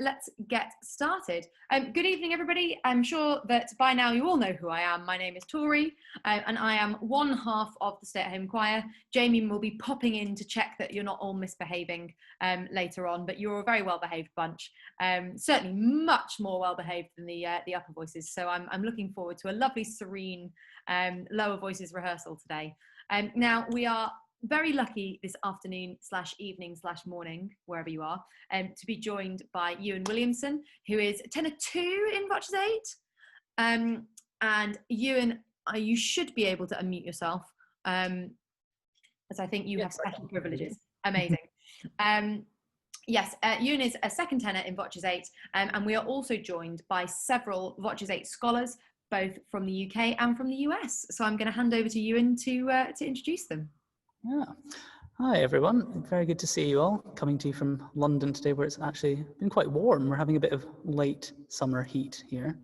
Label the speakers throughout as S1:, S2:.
S1: Let's get started. Good evening, everybody. I'm sure that by now you all know who I am. My name is Tori, and I am one half of the Stay at Home Choir. Jamie will be popping in to check that you're not all misbehaving later on, but you're a very well-behaved bunch. Certainly much more well-behaved than the upper voices. So I'm looking forward to a lovely, serene lower voices rehearsal today. Now we are very lucky this afternoon / evening / morning, wherever you are, to be joined by Euan Williamson, who is tenor 2 in Voces 8. And Euan, you should be able to unmute yourself, as I think you have special privileges. Amazing. Yes, Euan is a second tenor in Voces 8, and we are also joined by several Voces 8 scholars, both from the UK and from the US. So I'm going to hand over to Euan to introduce them.
S2: Yeah. Hi everyone, very good to see you all. Coming to you from London today, where it's actually been quite warm. We're having a bit of late summer heat here.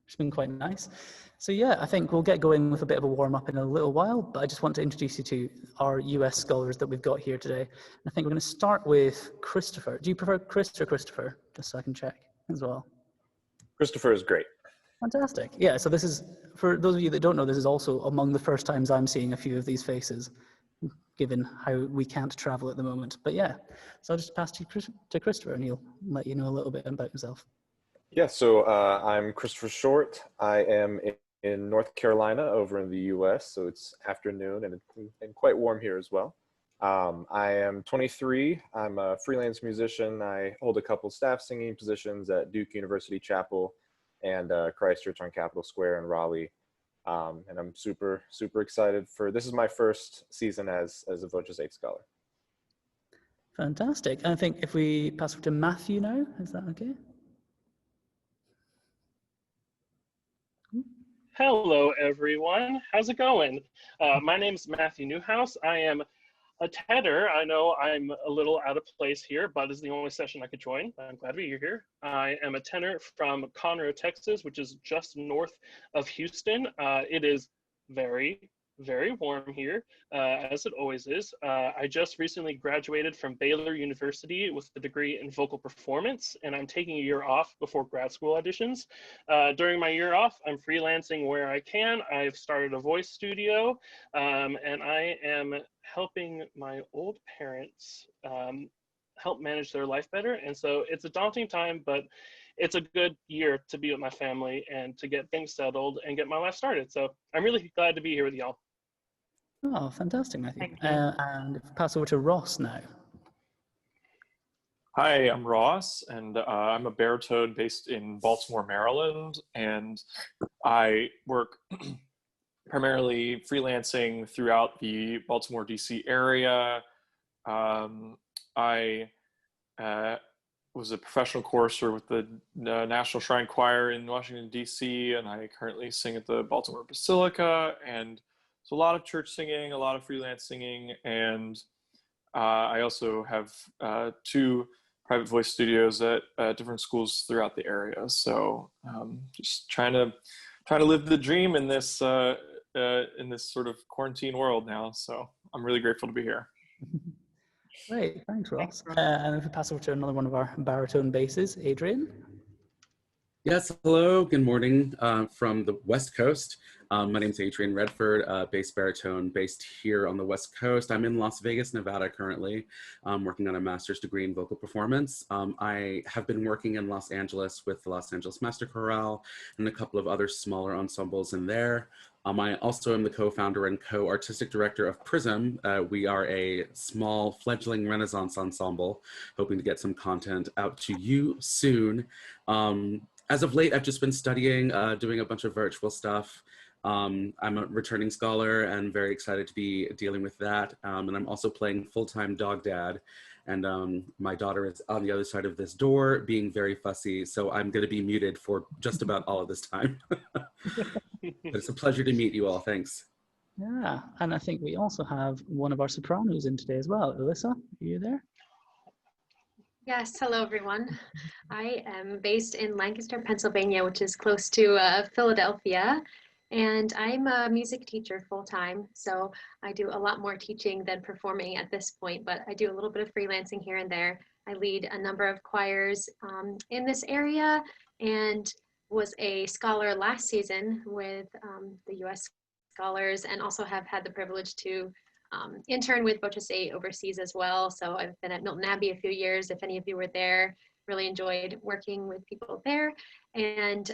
S2: It's been quite nice. So yeah, I think we'll get going with a bit of a warm up in a little while, but I just want to introduce you to our US scholars that we've got here today. I think we're going to start with Christopher. Do you prefer Chris or Christopher? Just so I can check as well.
S3: Christopher is great.
S2: Fantastic. Yeah, so this is, for those of you that don't know, this is also among the first times I'm seeing a few of these faces, given how we can't travel at the moment. But yeah, so I'll just pass to Christopher and he'll let you know a little bit about himself.
S3: Yeah, so I'm Christopher Short. I am in North Carolina over in the US, so it's afternoon and quite warm here as well. I am 23. I'm a freelance musician. I hold a couple staff singing positions at Duke University Chapel and Christ Church on Capitol Square in Raleigh. And I'm super, super excited for, this is my first season as a Voces 8 scholar.
S2: Fantastic. And I think if we pass over to Matthew now, is that okay?
S4: Hello, everyone. How's it going? My name is Matthew Newhouse. I am a tenor. I know I'm a little out of place here, but it's the only session I could join. I'm glad to be here. I am a tenor from Conroe, Texas, which is just north of Houston. It is very, very warm here, as it always is. I just recently graduated from Baylor University with a degree in vocal performance, and I'm taking a year off before grad school auditions. During my year off, I'm freelancing where I can. I've started a voice studio, and I am helping my old parents help manage their life better. And so it's a daunting time, but it's a good year to be with my family and to get things settled and get my life started. So I'm really glad to be here with y'all.
S2: Oh, fantastic, Matthew. And pass over to Ross now.
S5: Hi, I'm Ross, and I'm a baritone based in Baltimore, Maryland, and I work primarily freelancing throughout the Baltimore, DC area. I was a professional chorister with the National Shrine Choir in Washington, DC, and I currently sing at the Baltimore Basilica, and so a lot of church singing, a lot of freelance singing, and I also have 2 private voice studios at different schools throughout the area. So just trying to live the dream in this sort of quarantine world now. So I'm really grateful to be here.
S2: Great, thanks, Ross. And if we pass over to another one of our baritone basses, Adrian.
S6: Yes, hello, good morning from the West Coast. My name is Adrian Redford, bass baritone based here on the West Coast. I'm in Las Vegas, Nevada currently, working on a master's degree in vocal performance. I have been working in Los Angeles with the Los Angeles Master Chorale and a couple of other smaller ensembles in there. I also am the co-founder and co-artistic director of Prism. We are a small fledgling Renaissance ensemble, hoping to get some content out to you soon. As of late, I've just been studying, doing a bunch of virtual stuff. I'm a returning scholar and very excited to be dealing with that. And I'm also playing full-time dog dad. And my daughter is on the other side of this door being very fussy. So I'm gonna be muted for just about all of this time. But it's a pleasure to meet you all, thanks.
S2: Yeah, and I think we also have one of our sopranos in today as well. Alyssa, are you there?
S7: Yes, hello everyone. I am based in Lancaster, Pennsylvania, which is close to Philadelphia. And I'm a music teacher full-time, so I do a lot more teaching than performing at this point, but I do a little bit of freelancing here and there. I lead a number of choirs in this area and was a scholar last season with the US Scholars, and also have had the privilege to intern with Voce 8 overseas as well. So I've been at Milton Abbey a few years. If any of you were there, really enjoyed working with people there. And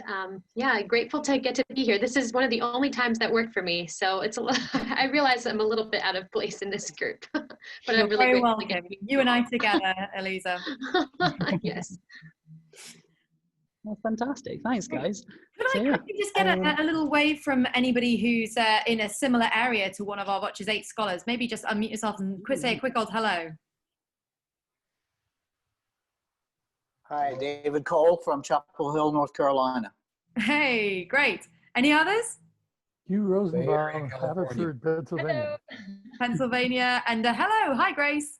S7: yeah, grateful to get to be here. This is one of the only times that worked for me. So it's I realize I'm a little bit out of place in this group, but
S1: You're
S7: I'm really
S1: very
S7: grateful.
S1: welcome. You and I together, Eliza.
S7: Yes.
S2: Well, fantastic. Thanks, guys.
S1: Could
S2: So,
S1: I
S2: yeah,
S1: quickly just get a little wave from anybody who's in a similar area to one of our Voce 8 scholars? Maybe just unmute yourself and say a quick old hello.
S8: Hi, David Cole from Chapel Hill, North Carolina.
S1: Hey, great. Any others?
S9: Hugh Rosenbaum,
S8: California.
S9: Haverford, Pennsylvania.
S1: Pennsylvania. And hello. Hi, Grace.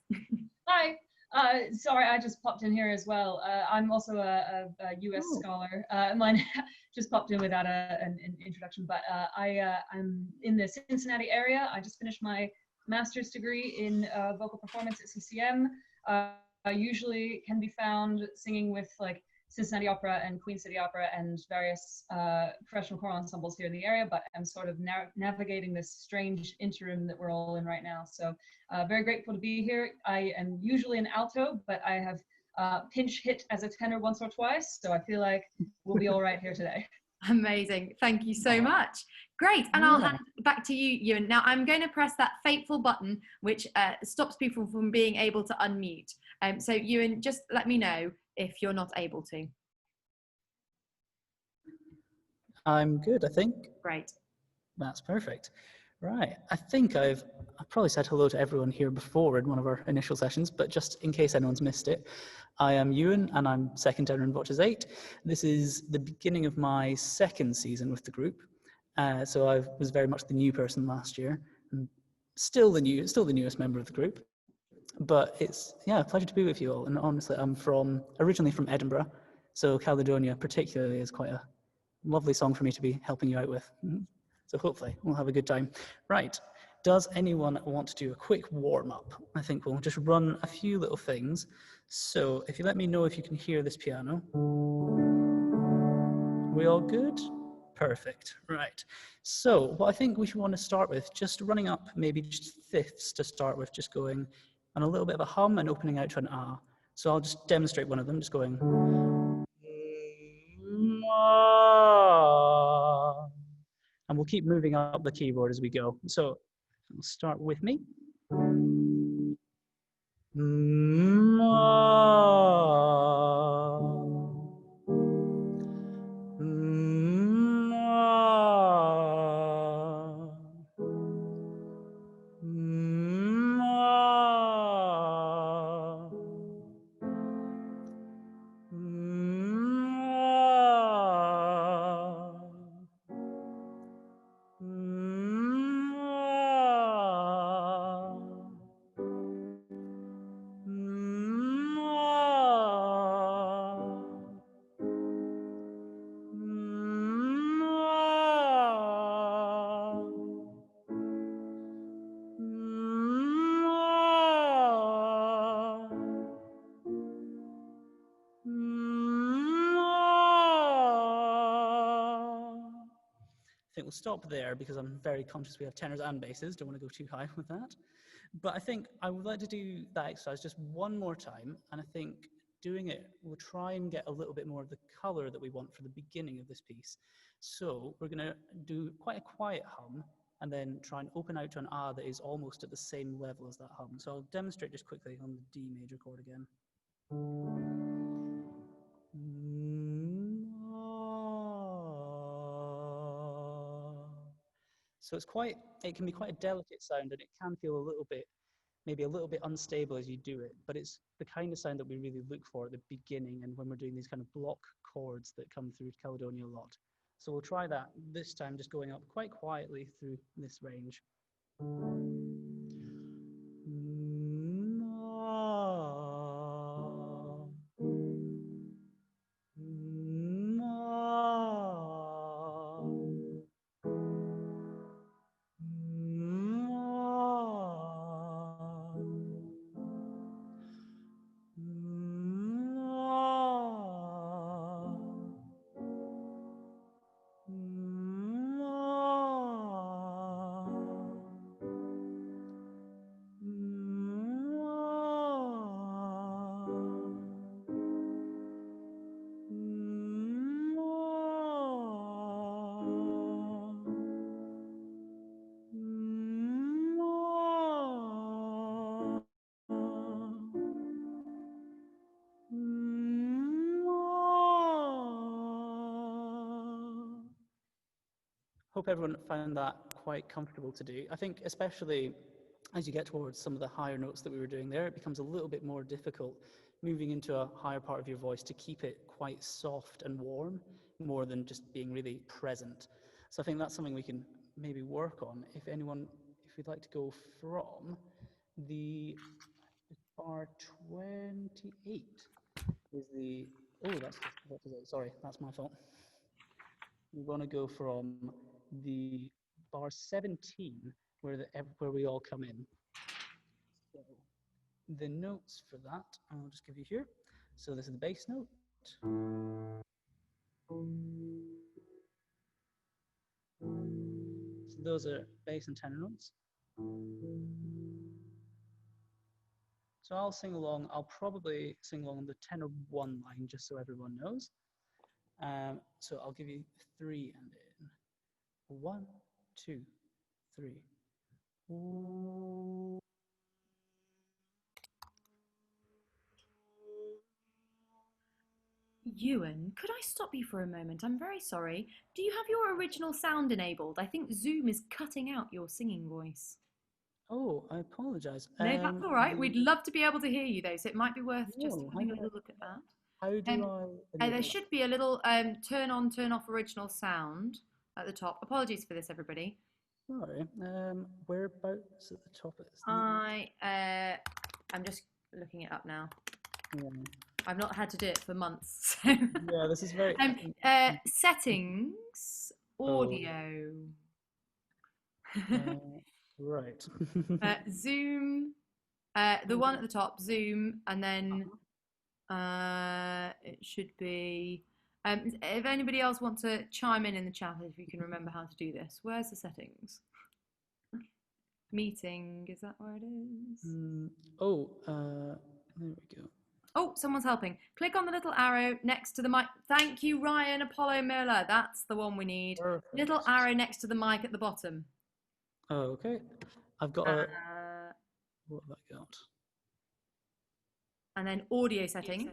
S10: Hi. Sorry, I just popped in here as well. I'm also a US scholar. Mine just popped in without an introduction, but I'm in the Cincinnati area. I just finished my master's degree in vocal performance at CCM. I usually can be found singing with like Cincinnati Opera and Queen City Opera and various professional choral ensembles here in the area, but I'm sort of navigating this strange interim that we're all in right now. So very grateful to be here. I am usually an alto, but I have pinch hit as a tenor once or twice, so I feel like we'll be all right here today.
S1: Amazing. Thank you so much. Great. And I'll hand back to you, Euan. Now I'm going to press that fateful button which stops people from being able to unmute. So Euan, just let me know if you're not able to.
S2: I'm good, I think.
S1: Great.
S2: That's perfect. Right, I think I've probably said hello to everyone here before in one of our initial sessions, but just in case anyone's missed it, I am Euan and I'm second tenor in Voce 8. This is the beginning of my second season with the group. So I was very much the new person last year, and still the newest member of the group. But it's, yeah, a pleasure to be with you all. And honestly, I'm originally from Edinburgh, so Caledonia particularly is quite a lovely song for me to be helping you out with. So hopefully we'll have a good time. Right, does anyone want to do a quick warm up? I think we'll just run a few little things. So if you let me know if you can hear this piano. We all good? Perfect, right. So what I think we should want to start with, just running up maybe just fifths to start with, just going on a little bit of a hum and opening out to an ah. So I'll just demonstrate one of them, just going. And we'll keep moving up the keyboard as we go. So we'll start with me. I think we'll stop there because I'm very conscious we have tenors and basses. Don't want to go too high with that. But I think I would like to do that exercise just one more time. And I think doing it, we'll try and get a little bit more of the color that we want for the beginning of this piece. So we're going to do quite a quiet hum and then try and open out to an ah that is almost at the same level as that hum. So I'll demonstrate just quickly on the D major chord again. So it can be quite a delicate sound, and it can feel a little bit, maybe a little bit unstable as you do it, but it's the kind of sound that we really look for at the beginning and when we're doing these kind of block chords that come through Caledonia a lot. So we'll try that this time, just going up quite quietly through this range. hope everyone found that quite comfortable to do. I think especially as you get towards some of the higher notes that we were doing there, it becomes a little bit more difficult moving into a higher part of your voice to keep it quite soft and warm, more than just being really present. So I think that's something we can maybe work on. If we'd like to go from the bar 28 is the, oh, that's just, what is it? Sorry, that's my fault. We want to go from the bar 17, where we all come in. So the notes for that, I'll just give you here. So this is the bass note. So those are bass and tenor notes. So I'll sing along. I'll probably sing along on the tenor 1 line, just so everyone knows. So I'll give you 3 and in 1, 2, 3.
S1: Euan, could I stop you for a moment? I'm very sorry. Do you have your original sound enabled? I think Zoom is cutting out your singing voice.
S2: Oh, I apologise.
S1: No, that's all right. We'd love to be able to hear you, though, so it might be worth just having a little look at that.
S2: How do I?
S1: There should be a little turn on, turn off original sound at the top. Apologies for this, everybody.
S2: Sorry. Whereabouts at the top is
S1: that? I'm just looking it up now.
S2: Yeah.
S1: I've not had to do it for months. So.
S2: Yeah, this is very.
S1: Settings, audio.
S2: Right.
S1: Zoom, the one at the top, Zoom, and then it should be. If anybody else wants to chime in the chat, if you can remember how to do this, where's the settings? Meeting, is that where it is?
S2: There we go.
S1: Oh, someone's helping. Click on the little arrow next to the mic. Thank you, Ryan Apollo Miller. That's the one we need.
S2: Perfect.
S1: Little arrow next to the mic at the bottom.
S2: Okay. I've got a. What have I got?
S1: And then audio settings.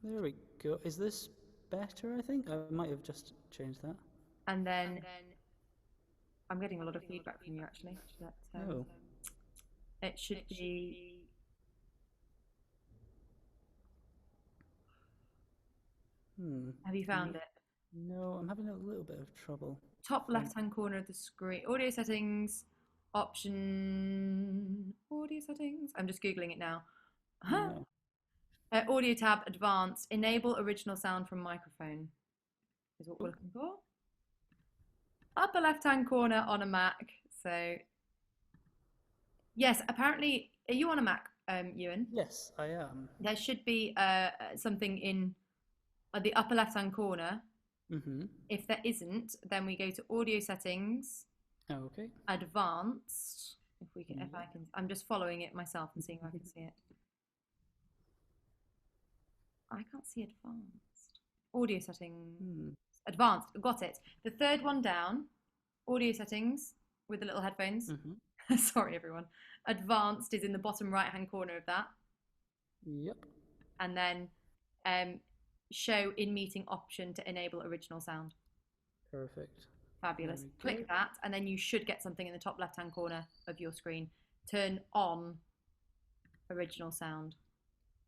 S2: There we go. Is this better, I think? I might have just changed that.
S1: And then I'm getting a lot of feedback from you, actually. But, it should be... Have you found it?
S2: No, I'm having a little bit of trouble.
S1: Top left-hand corner of the screen. Audio settings, option... Audio settings? I'm just Googling it now.
S2: No.
S1: Audio tab, advanced, enable original sound from microphone is what we're looking for. Upper left-hand corner on a Mac. So, yes, apparently, are you on a Mac, Euan?
S2: Yes, I am.
S1: There should be something in the upper left-hand corner. If there isn't, then we go to audio settings.
S2: Okay.
S1: Advanced. If we can, if I can, I'm just following it myself and seeing if I can see it. I can't see advanced. Audio settings. Advanced. Got it. The third one down. Audio settings with the little headphones. Sorry, everyone. Advanced is in the bottom right-hand corner of that.
S2: Yep.
S1: And then show in meeting option to enable original sound.
S2: Perfect.
S1: Fabulous. Click that, and then you should get something in the top left-hand corner of your screen. Turn on original sound.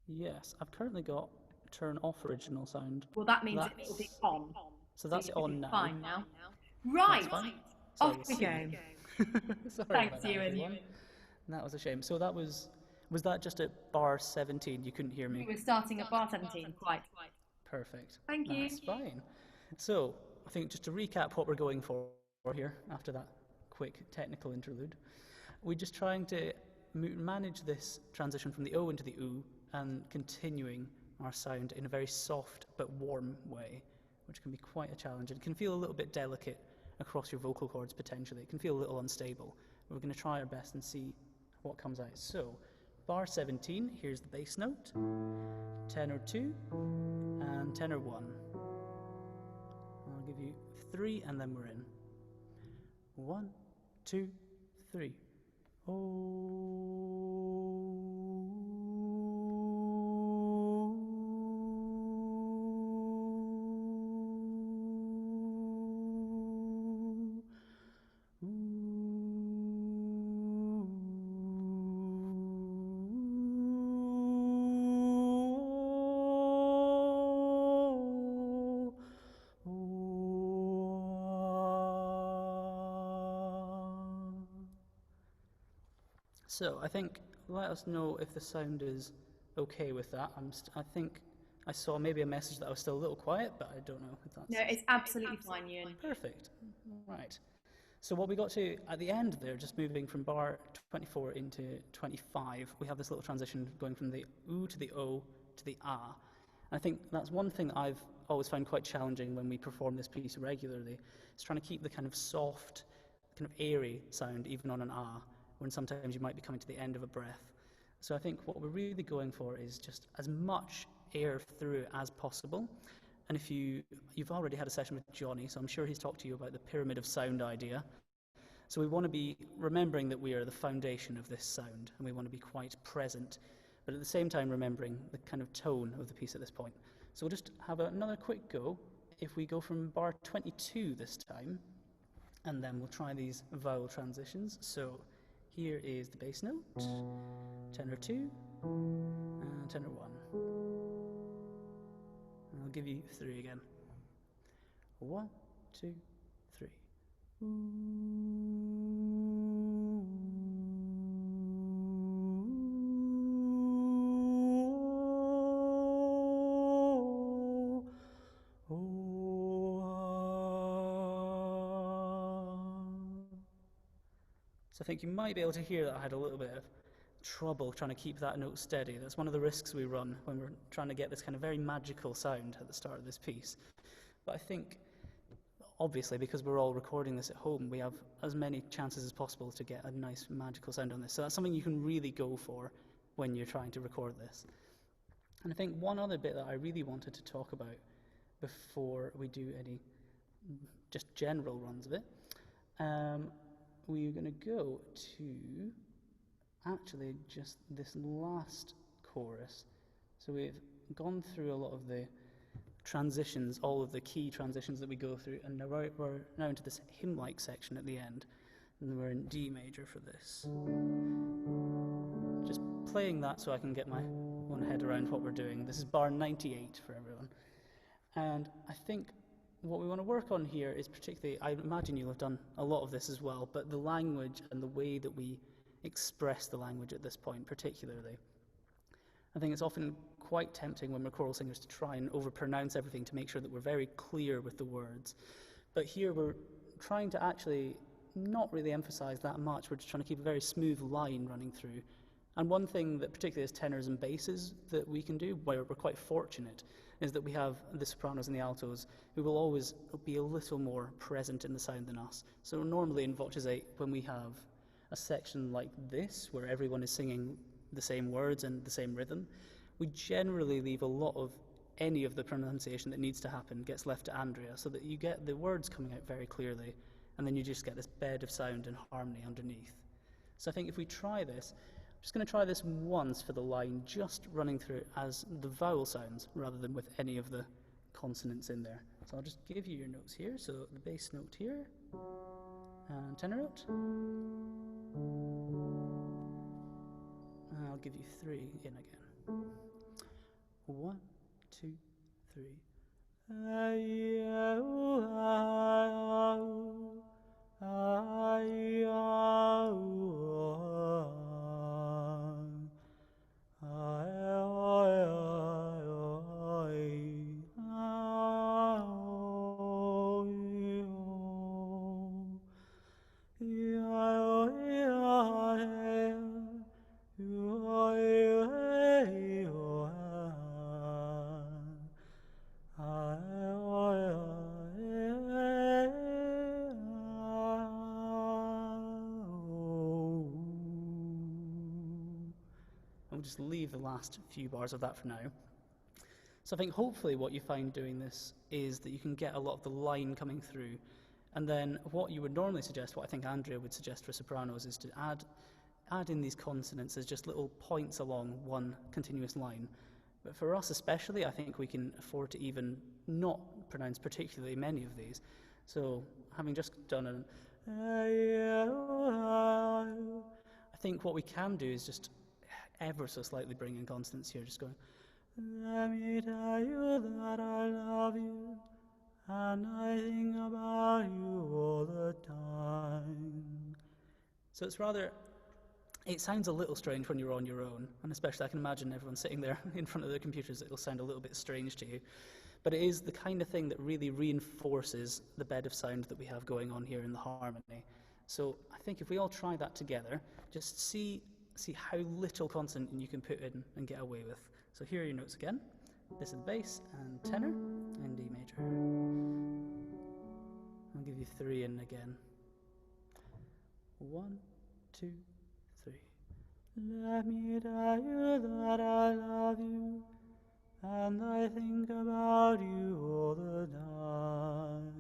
S2: Yes, I've currently got turn off original sound.
S1: Well, that means it will be on.
S2: So that's on now.
S1: Fine now. Right. Off we go.
S2: Sorry.
S1: Thanks, Euan.
S2: That was a shame. So that was that just at bar 17? You couldn't hear me?
S1: We were starting at bar 17, quite.
S2: Perfect.
S1: Thank you.
S2: That's fine. So I think just to recap what we're going for here after that quick technical interlude, we're just trying to manage this transition from the O into the U and continuing our sound in a very soft but warm way, which can be quite a challenge and can feel a little bit delicate across your vocal cords potentially. It can feel a little unstable. We're going to try our best and see what comes out. So, bar 17, here's the bass note, tenor 2, and tenor 1. I'll give you 3 and then we're in. 1, 2, 3. So I think let us know if the sound is okay with that. I think I saw maybe a message that I was still a little quiet, but I don't know if that's...
S1: No, it's absolutely fine, Euan.
S2: Perfect. Right. So what we got to at the end there, just moving from bar 24 into 25, we have this little transition going from the oo to the o to the ah. And I think that's one thing that I've always found quite challenging when we perform this piece regularly, is trying to keep the kind of soft, kind of airy sound even on an ah, when sometimes you might be coming to the end of a breath. So I think what we're really going for is just as much air through it as possible. And if you've already had a session with Johnny, so I'm sure he's talked to you about the pyramid of sound idea. So we want to be remembering that we are the foundation of this sound, and we want to be quite present, but at the same time remembering the kind of tone of the piece at this point. So we'll just have another quick go. If we go from bar 22 this time, and then we'll try these vowel transitions. So here is the bass note, tenor 2, and tenor 1. And I'll give you 3 again. 1, 2, 3. So I think you might be able to hear that I had a little bit of trouble trying to keep that note steady. That's one of the risks we run when we're trying to get this kind of very magical sound at the start of this piece. But I think, obviously, because we're all recording this at home, we have as many chances as possible to get a nice magical sound on this. So that's something you can really go for when you're trying to record this. And I think one other bit that I really wanted to talk about before we do any just general runs of it, we're going to go to actually just this last chorus. So we've gone through a lot of the transitions, all of the key transitions that we go through, and now we're now into this hymn-like section at the end, and we're in D major for this. Just playing that so I can get my own head around what we're doing. This is bar 98 for everyone. And I think what we want to work on here is particularly, I imagine you'll have done a lot of this as well, but the language and the way that we express the language at this point particularly. I think it's often quite tempting when we're choral singers to try and overpronounce everything to make sure that we're very clear with the words. But here we're trying to actually not really emphasize that much. We're just trying to keep a very smooth line running through. And one thing that particularly as tenors and basses that we can do, where we're quite fortunate, is that we have the sopranos and the altos who will always be a little more present in the sound than us. So normally in Voces 8, when we have a section like this, where everyone is singing the same words and the same rhythm, we generally leave a lot of any of the pronunciation that needs to happen gets left to Andrea, so that you get the words coming out very clearly, and then you just get this bed of sound and harmony underneath. So I think if we try this, I'm just going to try this once for the line, just running through it as the vowel sounds rather than with any of the consonants in there. So I'll just give you your notes here. So the bass note here, and tenor note. I'll give you 3 in again. 1, 2, 3. We'll just leave the last few bars of that for now. So I think hopefully what you find doing this is that you can get a lot of the line coming through, and then what you would normally suggest, what I think Andrea would suggest for sopranos, is to add in these consonants as just little points along one continuous line. But for us especially, I think we can afford to even not pronounce particularly many of these. So having just done I think what we can do is just ever so slightly bring in consonants here, just going, let me tell you that I love you, and I think about you all the time. So it's rather it sounds a little strange when you're on your own, and especially I can imagine everyone sitting there in front of their computers, it'll sound a little bit strange to you. But it is the kind of thing that really reinforces the bed of sound that we have going on here in the harmony. So I think if we all try that together, just see how little consonant you can put in and get away with. So here are your notes again. This is the bass and tenor and D major. I'll give you 3 in again. 1, 2, 3. Let me tell you that I love you, and I think about you all the time.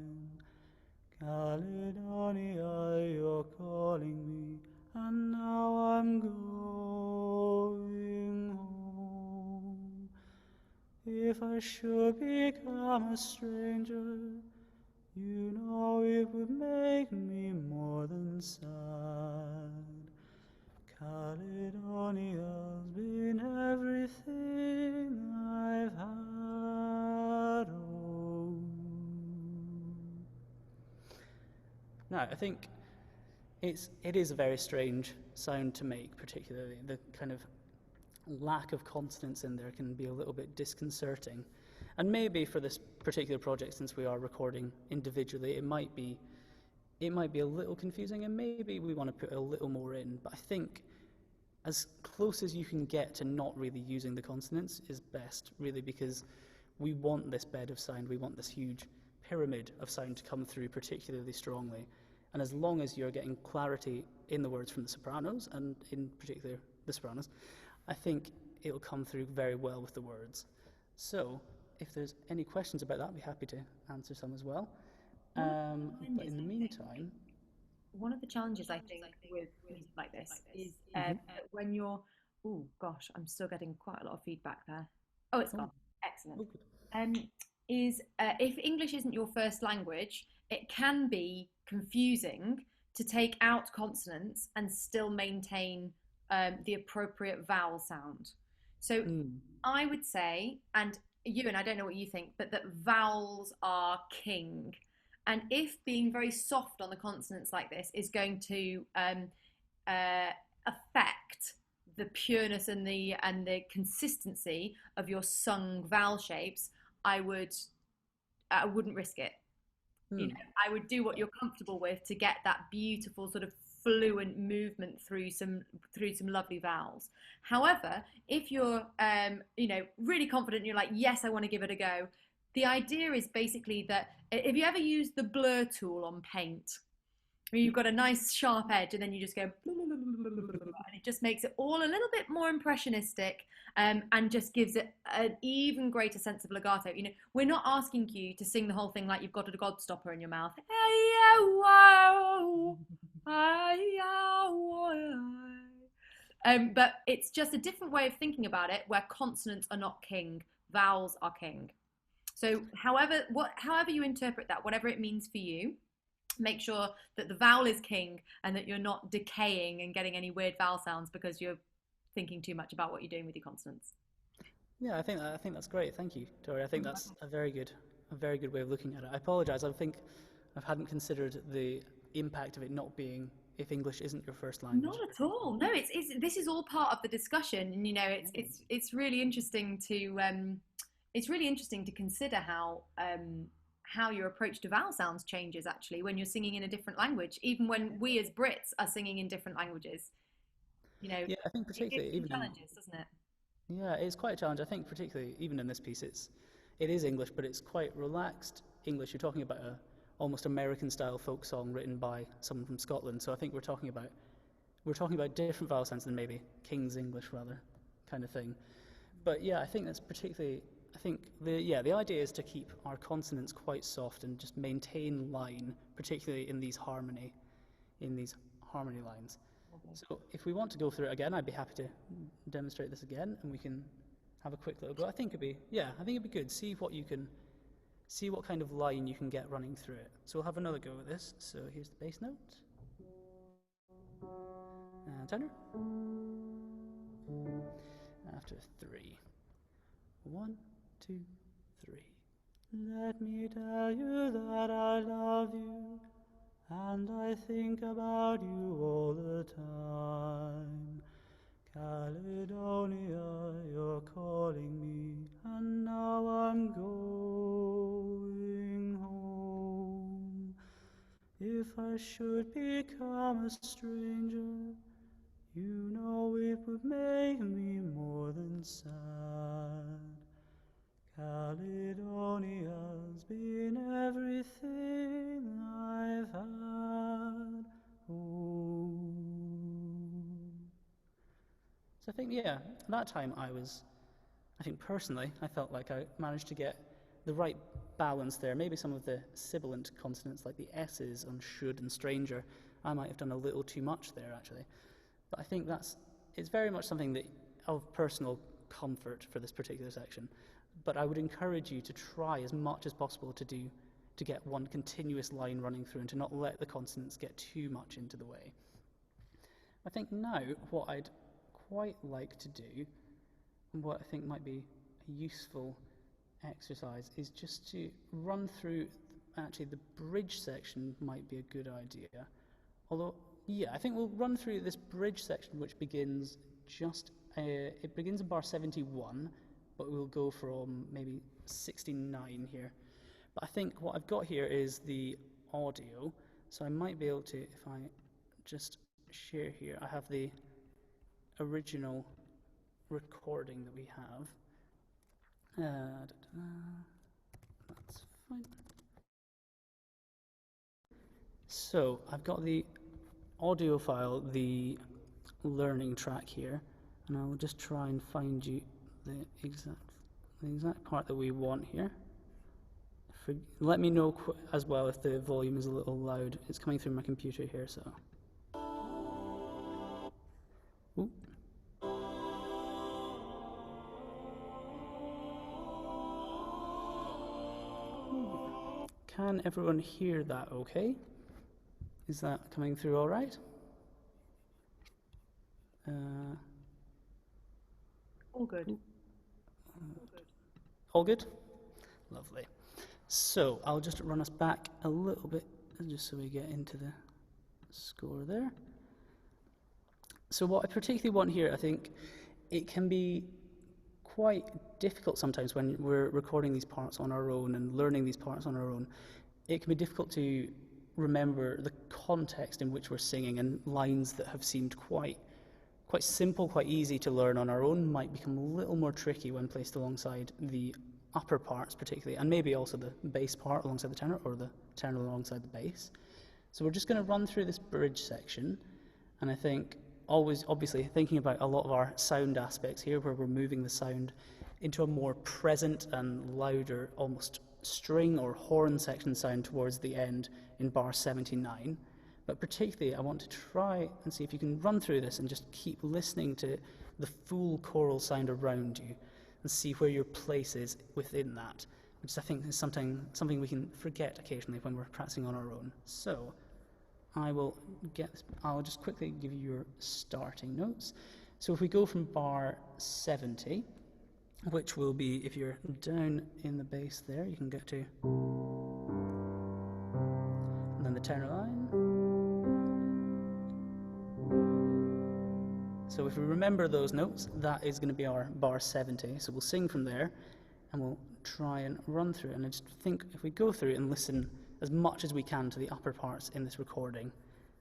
S2: Caledonia, you're calling me, and now I'm going home. If I should become a stranger, you know it would make me more than sad. Caledonia's been everything I've had. Oh. Now, I think it is a very strange sound to make, particularly the kind of lack of consonants in there can be a little bit disconcerting. And maybe for this particular project, since we are recording individually, it might be a little confusing, and maybe we want to put a little more in. But I think as close as you can get to not really using the consonants is best, really, because we want this bed of sound, we want this huge pyramid of sound to come through particularly strongly. And as long as you're getting clarity in the words from the sopranos, and in particular the sopranos, I think it'll come through very well with the words. So if there's any questions about that, I'd be happy to answer some as well. But in the meantime,
S1: one of the challenges I think with music like this is that when you're, oh gosh, I'm still getting quite a lot of feedback there. Oh, it's gone. Excellent. Is if English isn't your first language, it can be confusing to take out consonants and still maintain the appropriate vowel sound. So I would say, and Euan, I don't know what you think, but that vowels are king. And if being very soft on the consonants like this is going to affect the pureness and the consistency of your sung vowel shapes, I wouldn't risk it. You know, I would do what you're comfortable with to get that beautiful sort of fluent movement through some lovely vowels. However, if you're really confident, you're like, yes, I want to give it a go. The idea is basically that if you ever use the blur tool on paint, where you've got a nice sharp edge and then you just go and it just makes it all a little bit more impressionistic, and just gives it an even greater sense of legato. You know, we're not asking you to sing the whole thing like you've got a Godstopper in your mouth. But it's just a different way of thinking about it, where consonants are not king, vowels are king. So however you interpret that, whatever it means for you, make sure that the vowel is king and that you're not decaying and getting any weird vowel sounds because you're thinking too much about what you're doing with your consonants.
S2: Yeah, I think that's great. Thank you, Tori. I think that's a very good way of looking at it. I apologise. I think I hadn't considered the impact of it not being, if English isn't your first language.
S1: Not at all. No, this is all part of the discussion, and you know, it's really interesting to consider how your approach to vowel sounds changes actually when you're singing in a different language, even when we as Brits are singing in different languages. You know,
S2: yeah, I think particularly
S1: it's challenges, doesn't it?
S2: Yeah, it's quite a challenge. I think particularly even in this piece, it is English, but it's quite relaxed English. You're talking about a almost American style folk song written by someone from Scotland. So I think we're talking about different vowel sounds than maybe King's English rather, kind of thing. But yeah, I think that's particularly. I think the idea is to keep our consonants quite soft and just maintain line, particularly in these harmony lines. Okay. So if we want to go through it again, I'd be happy to demonstrate this again, and we can have a quick little go. I think it'd be good. See what kind of line you can get running through it. So we'll have another go at this. So here's the bass note. And tenor. After 3. 1, 2, 3. Let me tell you that I love you, and I think about you all the time. Caledonia, you're calling me, and now I'm going home. If I should become a stranger, you know it would make me more than sad. Caledonia's been everything I've had. Oh. So I think, yeah, at that time I think personally, I felt like I managed to get the right balance there. Maybe some of the sibilant consonants like the S's on should and stranger, I might have done a little too much there actually. But I think it's very much something that of personal comfort for this particular section. But I would encourage you to try as much as possible to get one continuous line running through and to not let the consonants get too much into the way. I think now what I'd quite like to do, and what I think might be a useful exercise, is just to run through, actually the bridge section might be a good idea. Although, yeah, I think we'll run through this bridge section which begins it begins in bar 71, but we'll go from maybe 69 here. But I think what I've got here is the audio, so I might be able to, if I just share here, I have the original recording that we have. That's fine. So I've got the audio file, the learning track here, and I'll just try and find you the exact part that we want here. Let me know as well if the volume is a little loud. It's coming through my computer here, so. Ooh. Can everyone hear that okay? Is that coming through all right?
S1: All good.
S2: All good? Lovely. So I'll just run us back a little bit, just so we get into the score there. So what I particularly want here, I think it can be quite difficult sometimes when we're recording these parts on our own and learning these parts on our own. It can be difficult to remember the context in which we're singing, and lines that have seemed quite simple, quite easy to learn on our own might become a little more tricky when placed alongside the upper parts particularly, and maybe also the bass part alongside the tenor, or the tenor alongside the bass. So we're just going to run through this bridge section, and I think always obviously thinking about a lot of our sound aspects here, where we're moving the sound into a more present and louder, almost string or horn section sound towards the end in bar 79. But particularly I want to try and see if you can run through this and just keep listening to the full choral sound around you and see where your place is within that, which I think is something we can forget occasionally when we're practicing on our own. So I'll just quickly give you your starting notes. So if we go from bar 70, which will be, if you're down in the bass there, you can get to, and then the tenor line. So if we remember those notes, that is going to be our bar 70. So we'll sing from there, and we'll try and run through. And I just think if we go through and listen as much as we can to the upper parts in this recording,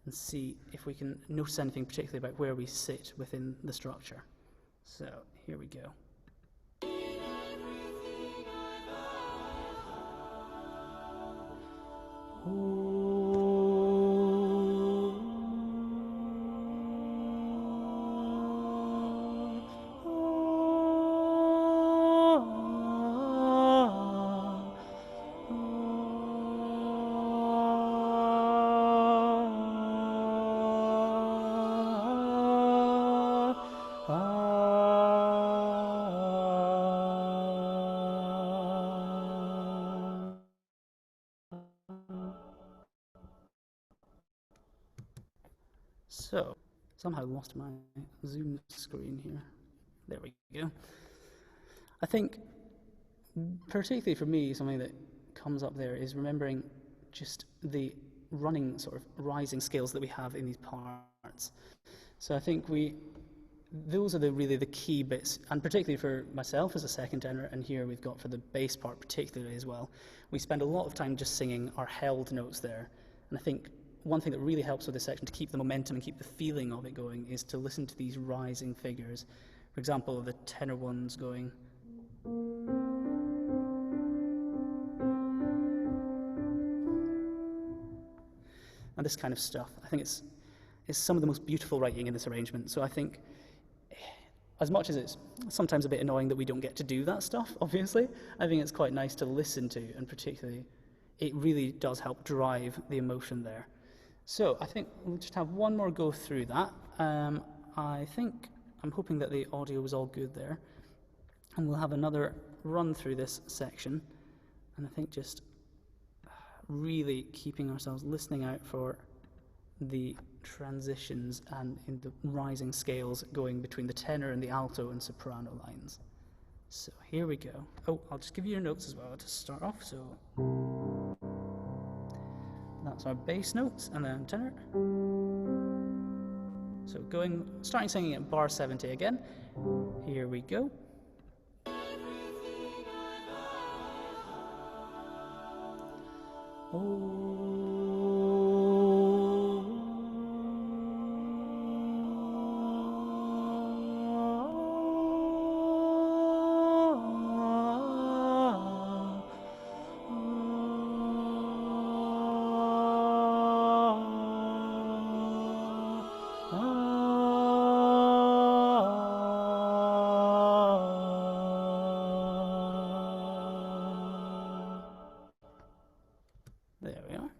S2: and see if we can notice anything particularly about where we sit within the structure. So here we go. So, somehow lost my Zoom screen here. There we go. I think, particularly for me, something that comes up there is remembering just the running sort of rising scales that we have in these parts. So I think those are really the key bits, and particularly for myself as a second tenor, and here we've got for the bass part particularly as well, we spend a lot of time just singing our held notes there. And I think one thing that really helps with this section to keep the momentum and keep the feeling of it going is to listen to these rising figures. For example, the tenor ones going. And this kind of stuff. I think it's some of the most beautiful writing in this arrangement. So I think, as much as it's sometimes a bit annoying that we don't get to do that stuff, obviously, I think it's quite nice to listen to, and particularly, it really does help drive the emotion there. So I think we'll just have one more go through that. I'm hoping that the audio was all good there. And we'll have another run through this section. And I think just really keeping ourselves listening out for the transitions and in the rising scales going between the tenor and the alto and soprano lines. So here we go. Oh, I'll just give you your notes as well to start off. So that's our bass notes and then tenor. So starting singing at bar 70 again. Here we go. There we are.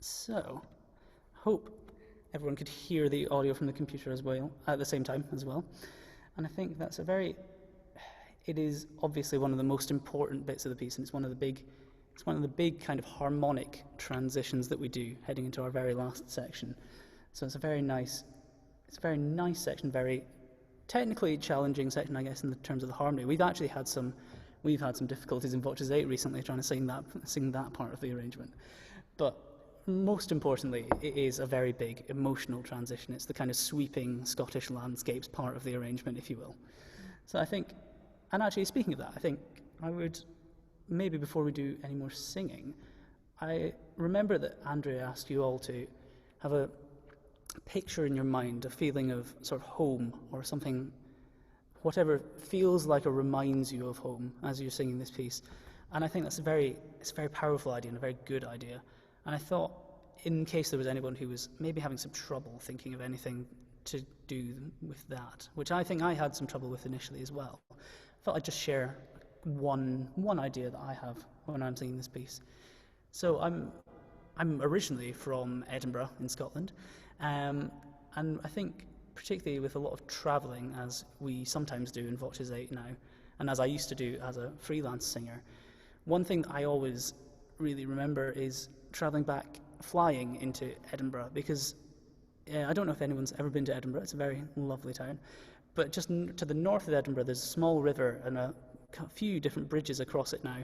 S2: So, hope everyone could hear the audio from the computer as well, at the same time as well. And I think that's it is obviously one of the most important bits of the piece, and it's one of the big kind of harmonic transitions that we do heading into our very last section. So it's a very nice section, very technically challenging section, I guess, in the terms of the harmony. We've had some difficulties in Voces 8 recently trying to sing that part of the arrangement. But most importantly, it is a very big emotional transition. It's the kind of sweeping Scottish landscapes part of the arrangement, if you will. So I think, and actually speaking of that, I think I would, maybe before we do any more singing, I remember that Andrea asked you all to have a picture in your mind, a feeling of sort of home or something, whatever feels like or reminds you of home as you're singing this piece. And I think it's a very powerful idea and a very good idea. And I thought, in case there was anyone who was maybe having some trouble thinking of anything to do with that, which I think I had some trouble with initially as well, I thought I'd just share one idea that I have when I'm singing this piece. So I'm originally from Edinburgh in Scotland, and I think particularly with a lot of travelling, as we sometimes do in Voces 8 now, and as I used to do as a freelance singer, one thing that I always really remember is travelling back, flying into Edinburgh, because I don't know if anyone's ever been to Edinburgh. It's a very lovely town, but just to the north of Edinburgh there's a small river and a few different bridges across it now.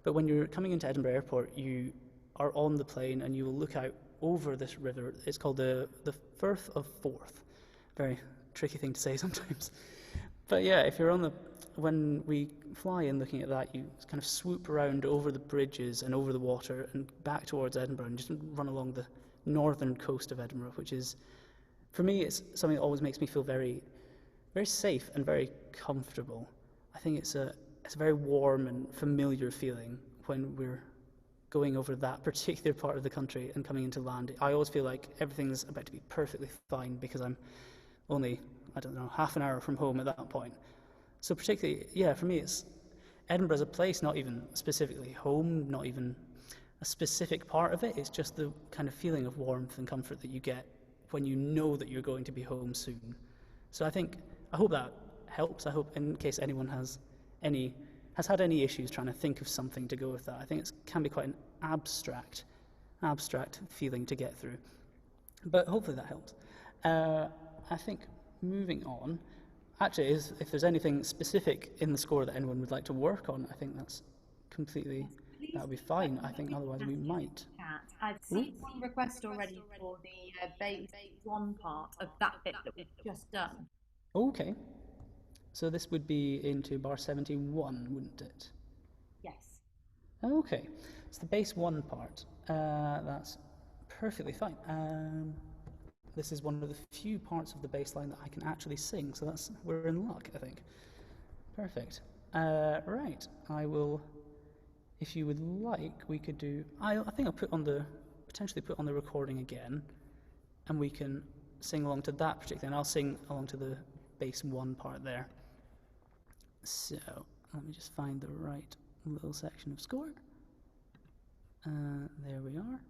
S2: But when you're coming into Edinburgh Airport, you are on the plane and you will look out over this river. It's called the Firth of Forth. Very tricky thing to say sometimes. But yeah, if you're when we fly in looking at that, you kind of swoop around over the bridges and over the water and back towards Edinburgh and just run along the northern coast of Edinburgh, which is, for me, it's something that always makes me feel very, very safe and very comfortable. I think it's a very warm and familiar feeling when we're going over that particular part of the country and coming into land. I always feel like everything's about to be perfectly fine because I'm only, half an hour from home at that point. So particularly, yeah, for me, Edinburgh's a place, not even specifically home, not even a specific part of it. It's just the kind of feeling of warmth and comfort that you get when you know that you're going to be home soon. So I hope that helps. I hope in case anyone has had any issues trying to think of something to go with that. I think it can be quite an abstract feeling to get through. But hopefully that helps. I think moving on, actually, if there's anything specific in the score that anyone would like to work on, I think that would be fine. I think otherwise we might.
S1: I've seen one request already for the bass one part of that bit that we've just done.
S2: Okay. So this would be into bar 71, wouldn't it?
S1: Yes.
S2: Okay. It's the bass one part. That's perfectly fine. This is one of the few parts of the bass line that I can actually sing, so we're in luck, I think. Perfect. Right. I will, if you would like, we could do. I think I'll potentially put on the recording again, and we can sing along to that particular. And I'll sing along to the bass one part there. So let me just find the right little section of score. There we are.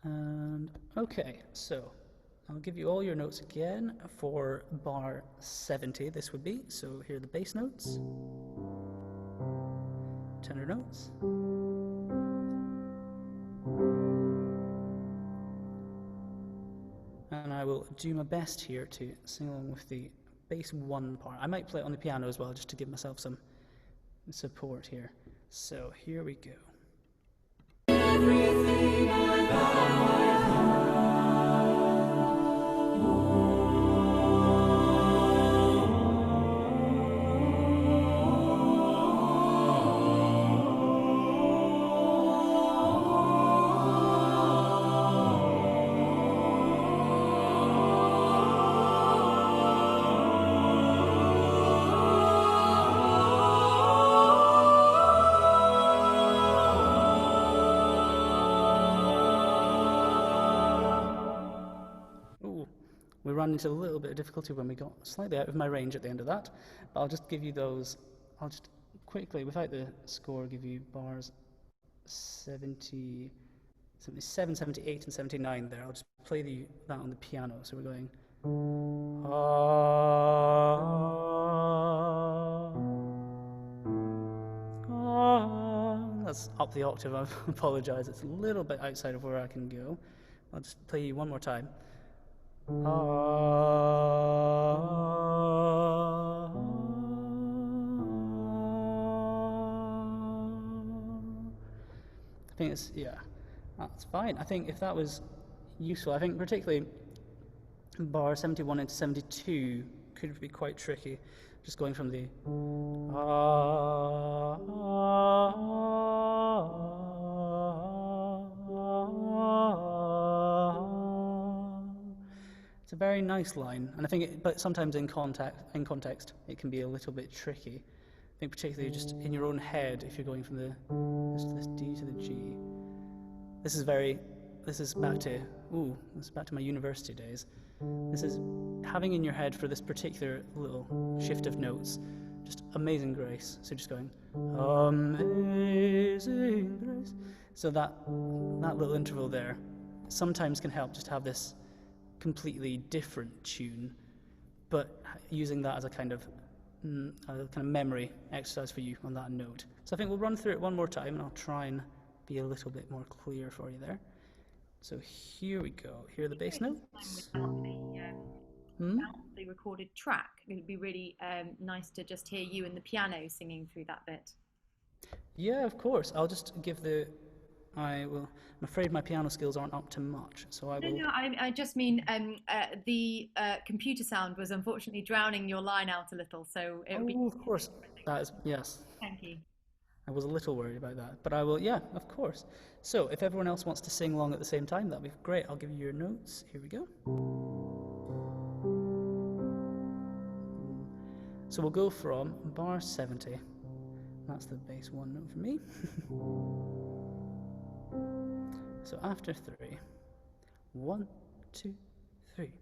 S2: And okay, so I'll give you all your notes again for bar 70. This would be, so here are the bass notes, tenor notes, and I will do my best here to sing along with the bass one part. I might play it on the piano as well, just to give myself some support here. So here we go. Everything I we ran into a little bit of difficulty when we got slightly out of my range at the end of that, but I'll just give you those. I'll just quickly, without the score, give you bars 70, 77, 78, and 79 there. I'll just play that on the piano. So we're going. That's up the octave. I apologize. It's a little bit outside of where I can go. I'll just play you one more time. I think that's fine. I think if that was useful, I think particularly bar 71 into 72 could be quite tricky, just going from the It's a very nice line, and I think, but sometimes in context, it can be a little bit tricky. I think particularly just in your own head, if you're going from this D to the G. This is back to my university days. This is having in your head for this particular little shift of notes, just amazing grace. So just going, amazing grace. So that little interval there sometimes can help just have this completely different tune, but using that as a kind of memory exercise for you on that note. So I think we'll run through it one more time, and I'll try and be a little bit more clear for you there. So here we go. Here are the bass notes.
S1: Without the recorded track, it would be really nice to just hear you and the piano singing through that bit.
S2: Yeah, of course. I'll just give I'm afraid my piano skills aren't up to much, so I will.
S1: No, I just mean the computer sound was unfortunately drowning your line out a little, so it would be.
S2: Oh, of course. That is, yes.
S1: Thank you.
S2: I was a little worried about that, but I will, yeah, of course. So if everyone else wants to sing along at the same time, that'd be great. I'll give you your notes. Here we go. So we'll go from bar 70. That's the bass one note for me. So after 3, 1, 2, 3.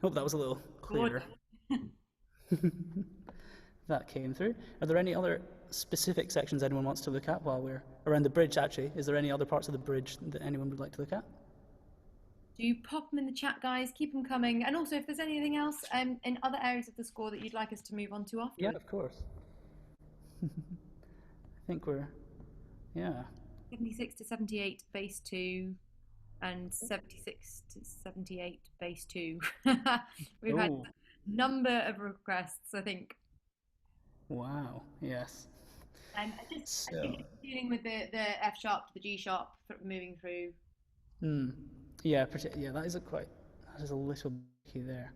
S2: Hope that was a little clearer. That came through. Are there any other specific sections anyone wants to look at while we're around the bridge, actually? Is there any other parts of the bridge that anyone would like to look at?
S1: Do pop them in the chat, guys. Keep them coming. And also, if there's anything else in other areas of the score that you'd like us to move on to afterwards.
S2: Yeah, of course. I think we're, yeah.
S1: 76 to 78 base 2 and 76 to 78 base 2. We've had a number of requests, I think.
S2: Wow, yes.
S1: I think it's dealing with the F sharp to the G sharp moving through.
S2: Yeah, that is a little key there.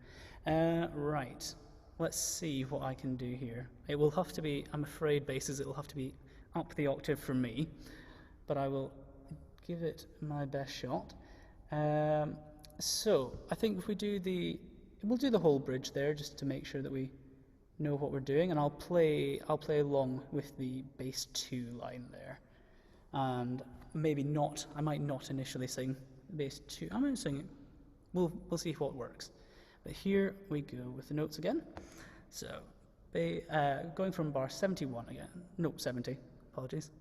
S2: Right, let's see what I can do here. It will have to be, I'm afraid, basses, it will have to be up the octave for me, but I will give it my best shot. So I think if we'll do the whole bridge there just to make sure that we know what we're doing, and I'll play along with the bass 2 line there, and I might not initially sing bass 2. I might sing it. We'll see what works. But here we go with the notes again. So going from bar 71 again. No, 70. Apologies.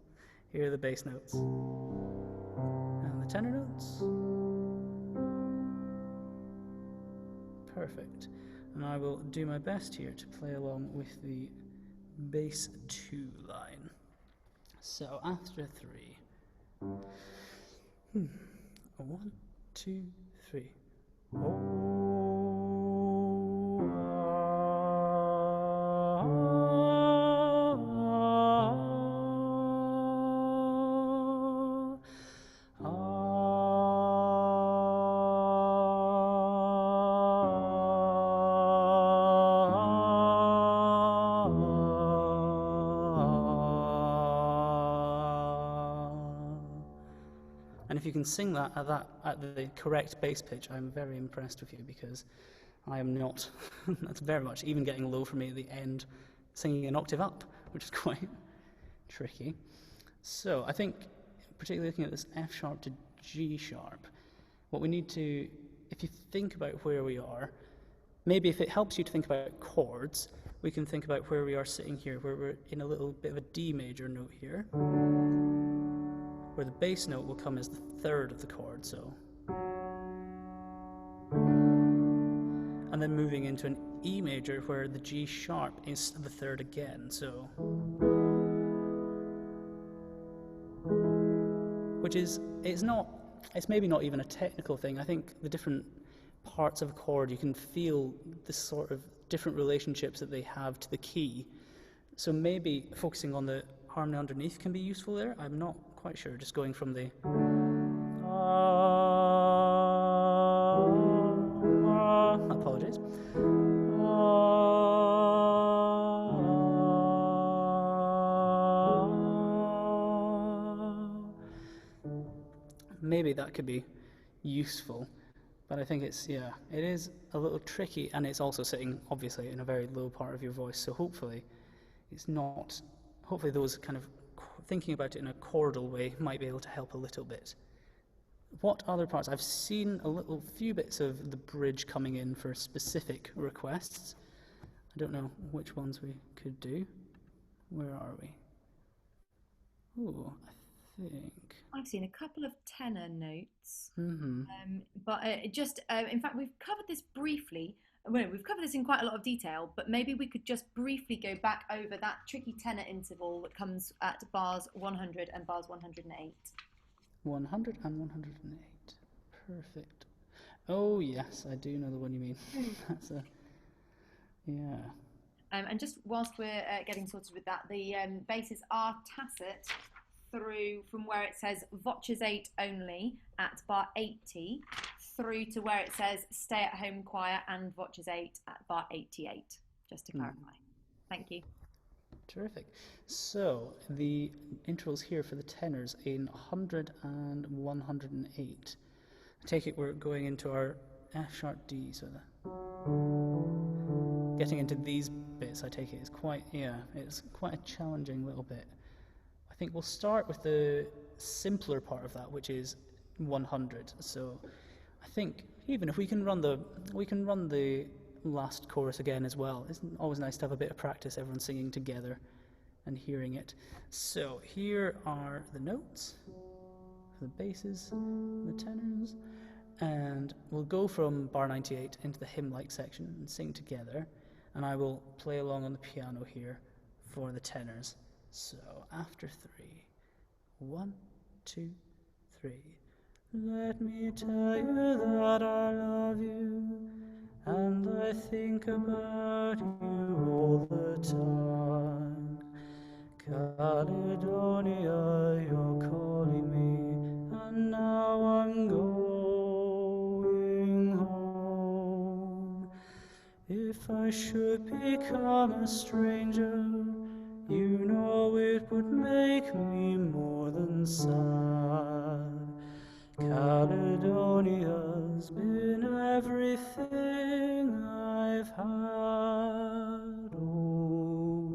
S2: Here are the bass notes and the tenor notes. Perfect. And I will do my best here to play along with the bass 2 line. So after 3. 1, 2, 3. And if you can sing that at the correct bass pitch, I'm very impressed with you, because I am not. That's very much even getting low for me at the end, singing an octave up, which is quite tricky. So I think, particularly looking at this F sharp to G sharp, what we need to, if you think about where we are, maybe if it helps you to think about chords, we can think about where we are sitting here, where we're in a little bit of a D major note here, where the bass note will come as the third of the chord, so. And then moving into an E major where the G sharp is the third again, so. Which is, it's maybe not even a technical thing. I think the different parts of a chord, you can feel the sort of different relationships that they have to the key. So maybe focusing on the harmony underneath can be useful there. I'm not quite sure, just going from the apologies. Maybe that could be useful, but I think it is a little tricky, and it's also sitting obviously in a very low part of your voice, so hopefully those kind of thinking about it in a chordal way might be able to help a little bit. What other parts? I've seen a few bits of the bridge coming in for specific requests. I don't know which ones we could do. Where are we? Ooh, I think
S1: I've seen a couple of tenor notes,
S2: mm-hmm.
S1: But in fact, we've covered this briefly. Well, we've covered this in quite a lot of detail, but maybe we could just briefly go back over that tricky tenor interval that comes at bars 100 and bars 108.
S2: 100 and 108. Perfect. Oh, yes, I do know the one you mean. That's yeah.
S1: And just whilst we're getting sorted with that, the basses are tacit through from where it says voces 8 only at bar 80 through to where it says stay at home choir and voces 8 at bar 88, just to clarify. Thank you.
S2: Terrific. So the intervals here for the tenors in 100 and 108. I take it we're going into our F sharp D, so getting into these bits I take it is it's quite a challenging little bit. I think we'll start with the simpler part of that, which is 100. So I think even if we can run the last chorus again as well. It's always nice to have a bit of practice, everyone singing together and hearing it. So here are the notes for the basses, the tenors, And we'll go from bar 98 into the hymn-like section and sing together. And I will play along on the piano here for the tenors. So after 3, 1, 2, 3. Let me tell you that I love you, and I think about you all the time. Caledonia, you're calling me, and now I'm going home. If I should become a stranger, you know it would make me more than sad. Caledonia's been everything I've had. Oh.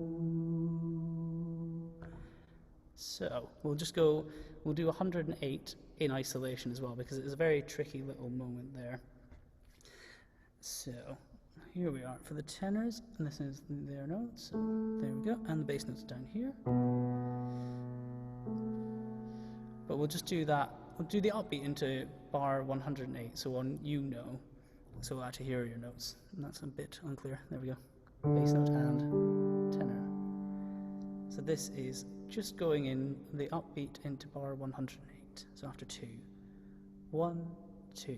S2: So we'll do 108 in isolation as well, because it's a very tricky little moment there. So here we are for the tenors, and this is their notes. There we go, and the bass notes down here. But we'll just do that. We'll do the upbeat into bar 108, so on you know. So we'll actually hear your notes, and that's a bit unclear. There we go. Bass note and tenor. So this is just going in the upbeat into bar 108. So after 2, 1, 2.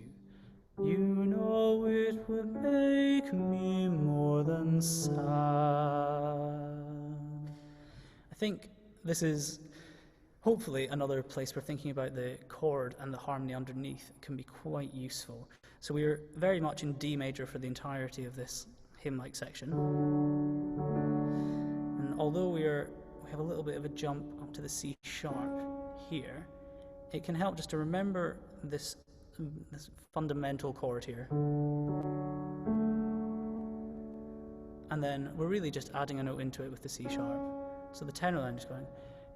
S2: You know it would make me more than sad. I think this is hopefully another place where thinking about the chord and the harmony underneath can be quite useful. So we're very much in D major for the entirety of this hymn-like section. And although we have a little bit of a jump up to the C sharp here, it can help just to remember this fundamental chord here. And then we're really just adding a note into it with the C sharp. So the tenor line is going,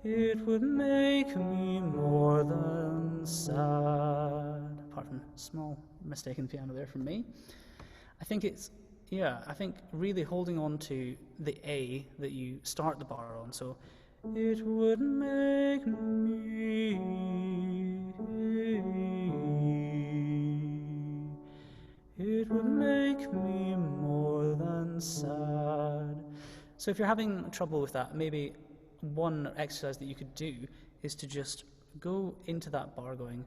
S2: it would make me more than sad. Apart from a small mistake in the piano there from me. I think really holding on to the A that you start the bar on. So it would make me, it would make me more than sad. So if you're having trouble with that, maybe one exercise that you could do is to just go into that bar going,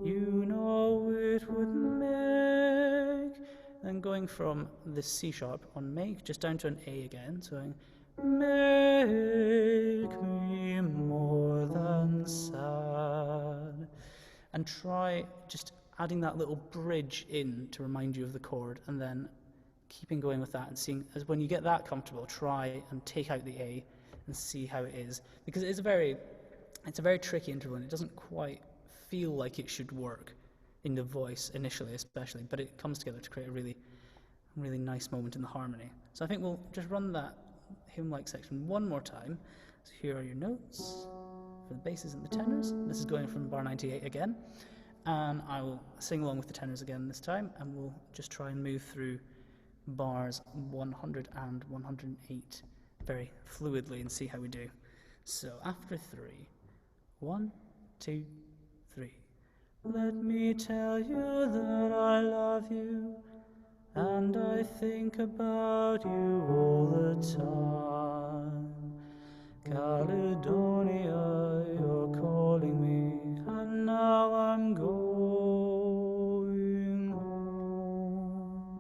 S2: you know it would make, then going from the C sharp on make just down to an A again, so going, make me more than sad, and try just adding that little bridge in to remind you of the chord, and then keeping going with that and seeing, as when you get that comfortable, try and take out the A and see how it is, because it's a very tricky interval and it doesn't quite feel like it should work in the voice initially especially, but it comes together to create a really nice moment in the harmony. So I think we'll just run that hymn-like section one more time. So here are your notes for the basses and the tenors. This is going from bar 98 again, and I will sing along with the tenors again this time, and we'll just try and move through bars 100 and 108 very fluidly and see how we do. So after 3, 1, 2, 3. Let me tell you that I love you, and I think about you all the time. Caledonia, you're calling me, and now I'm going home.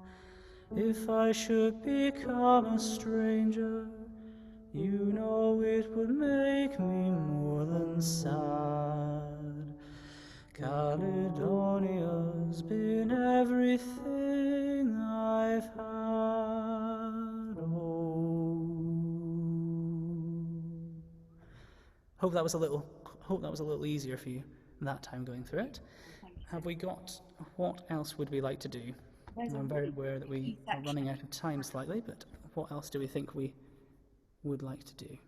S2: If I should become a stranger, you know it would make me more than sad. Caledonia's been everything I've had. Oh. Hope that was a little easier for you that time going through it. Have we got, what else would we like to do? I'm very aware that we are running out of time slightly, but what else do we think we would like to do?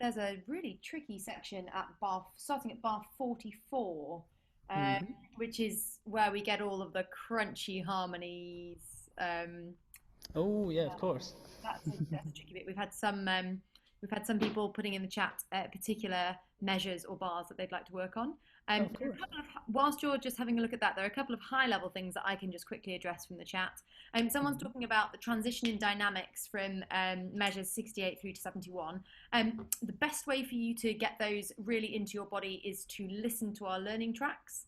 S1: There's a really tricky section at starting at bar 44, which is where we get all of the crunchy harmonies.
S2: Oh yeah, of course.
S1: That's a tricky bit. We've had some people putting in the chat particular measures or bars that they'd like to work on.
S2: Of
S1: There are a
S2: course.
S1: couple of, whilst you're just having a look at that, there are a couple of high-level things that I can just quickly address from the chat. Someone's talking about the transition in dynamics from measures 68 through to 71. The best way for you to get those really into your body is to listen to our learning tracks.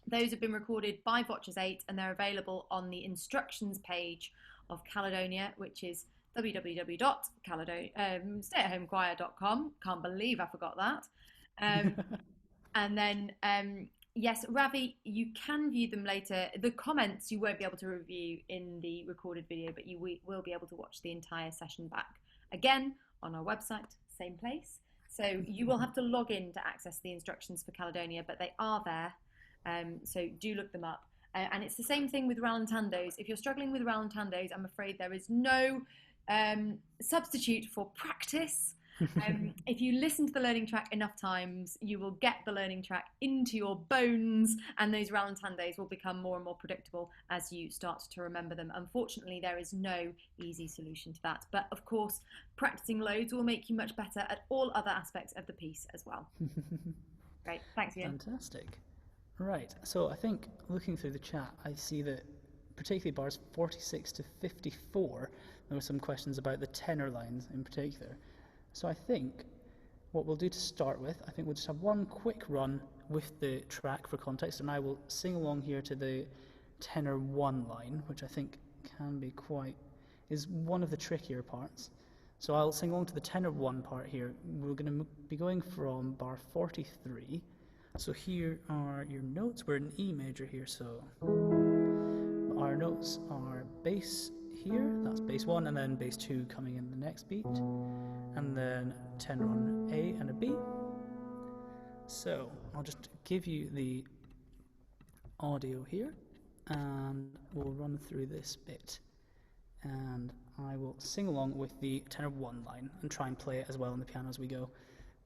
S1: Those have been recorded by Votches 8 and they're available on the instructions page of Caledonia, which is www.stayathomechoir.com. Can't believe I forgot that. And then, yes, Ravi, you can view them later. The comments you won't be able to review in the recorded video, but you will be able to watch the entire session back again on our website, same place. So you will have to log in to access the instructions for Caledonia, but they are there. So do look them up. And it's the same thing with rallentandos. If you're struggling with rallentandos, I'm afraid there is no substitute for practice. If you listen to the learning track enough times, you will get the learning track into your bones, and those rallentandos will become more and more predictable as you start to remember them. Unfortunately, there is no easy solution to that. But of course, practicing loads will make you much better at all other aspects of the piece as well. Great, thanks, Euan.
S2: Fantastic. Right, so I think looking through the chat, I see that particularly bars 46 to 54, there were some questions about the tenor lines in particular. So I think what we'll do to start with, I think we'll just have one quick run with the track for context, and I will sing along here to the tenor 1 line, which I think is one of the trickier parts. So I'll sing along to the tenor 1 part here. We're going to be going from bar 43. So here are your notes. We're in E major here, so our notes are bass here, that's bass 1, and then bass 2 coming in the next beat, and then tenor on A and a B. So I'll just give you the audio here, and we'll run through this bit, and I will sing along with the tenor 1 line and try and play it as well on the piano as we go.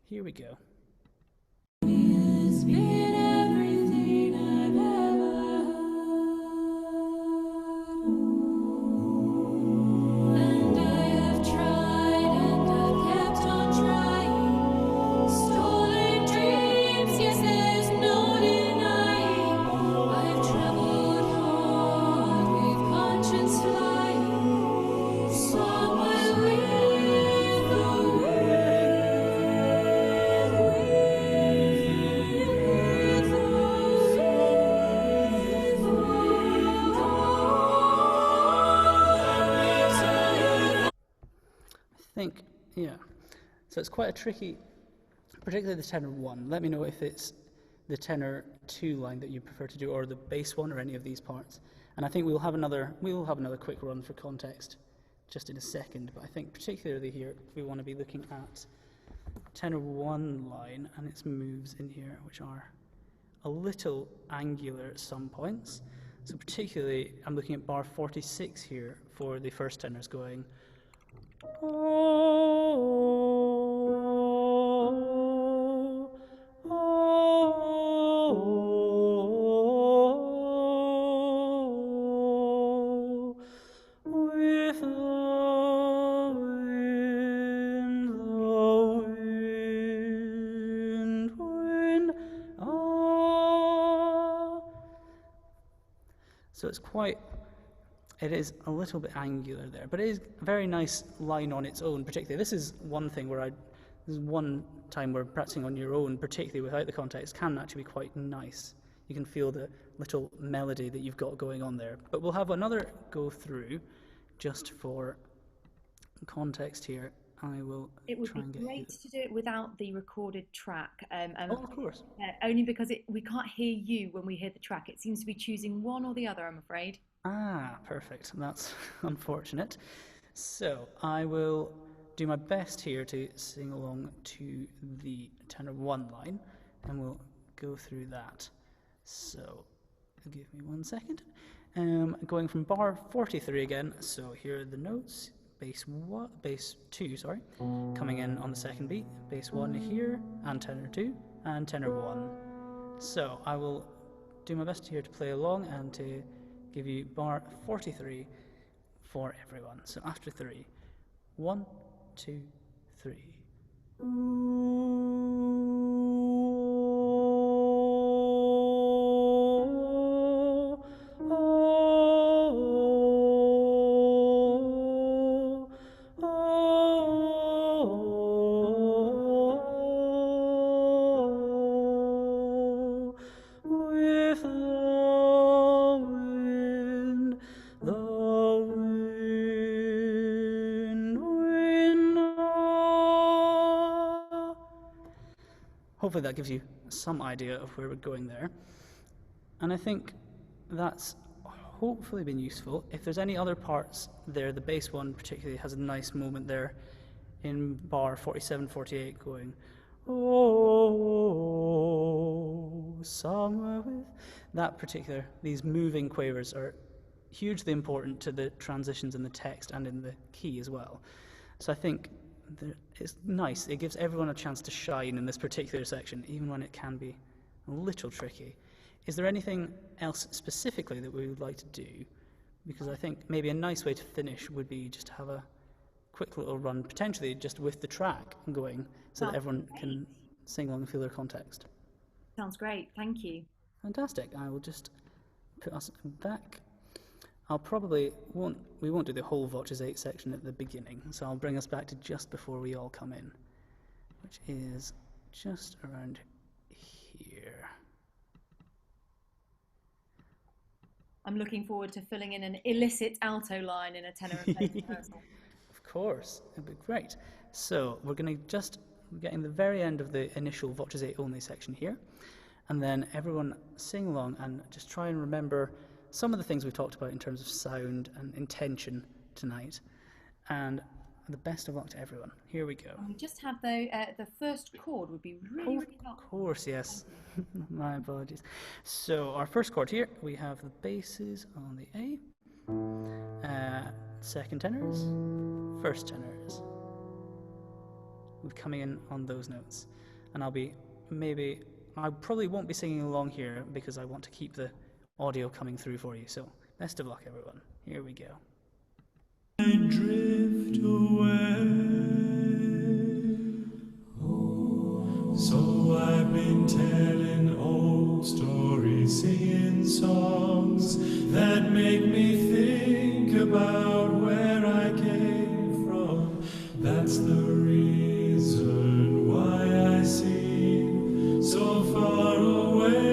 S2: Here we go. Yeah, so it's quite a tricky, particularly the tenor 1. Let me know if it's the tenor 2 line that you prefer to do, or the bass 1, or any of these parts. And I think we'll have another quick run for context just in a second, but I think particularly here we want to be looking at tenor 1 line and its moves in here, which are a little angular at some points. So particularly I'm looking at bar 46 here for the first tenors going So it is a little bit angular there, but it is a very nice line on its own, particularly. This is one thing this is one time where practicing on your own, particularly without the context, can actually be quite nice. You can feel the little melody that you've got going on there. But we'll have another go through just for context here.
S1: It would be great to do it without the recorded track.
S2: Of course.
S1: Only because we can't hear you when we hear the track. It seems to be choosing one or the other, I'm afraid.
S2: Ah, perfect. That's unfortunate. So I will do my best here to sing along to the tenor 1 line, and we'll go through that. So give me 1 second. Going from bar 43 again. So here are the notes. Bass 2, coming in on the second beat. Bass 1 here, and tenor 2, and tenor 1. So I will do my best here to play along and to give you bar 43 for everyone. So after 3, 1, 2, 3. hopefully that gives you some idea of where we're going there. And I think that's hopefully been useful. If there's any other parts there, the bass one particularly has a nice moment there in bar 47, 48 going, oh, somewhere with... That particular, these moving quavers are hugely important to the transitions in the text and in the key as well. So I think it's nice. It gives everyone a chance to shine in this particular section, even when it can be a little tricky. Is there anything else specifically that we would like to do? Because I think maybe a nice way to finish would be just to have a quick little run, potentially just with the track going, so that everyone can sing along and feel their context.
S1: Sounds great, thank you.
S2: Fantastic. I will just put us back. We won't do the whole Voces 8 section at the beginning, so I'll bring us back to just before we all come in, which is just around here.
S1: I'm looking forward to filling in an illicit alto line in a tenor and bass rehearsal.
S2: Of course, it'd be great. So we're going to just getting the very end of the initial Voces 8 only section here, and then everyone sing along and just try and remember some of the things we've talked about in terms of sound and intention tonight. And the best of luck to everyone. Here we go.
S1: We just have the first chord would be really helpful.
S2: Of course, yes. My apologies. So our first chord here, we have the basses on the A, second tenors, first tenors. We're coming in on those notes. And I probably won't be singing along here because I want to keep the audio coming through for you. So best of luck, everyone. Here we go.
S11: I drift away. So I've been telling old stories, singing songs that make me think about where I came from. That's the reason why I seem so far away.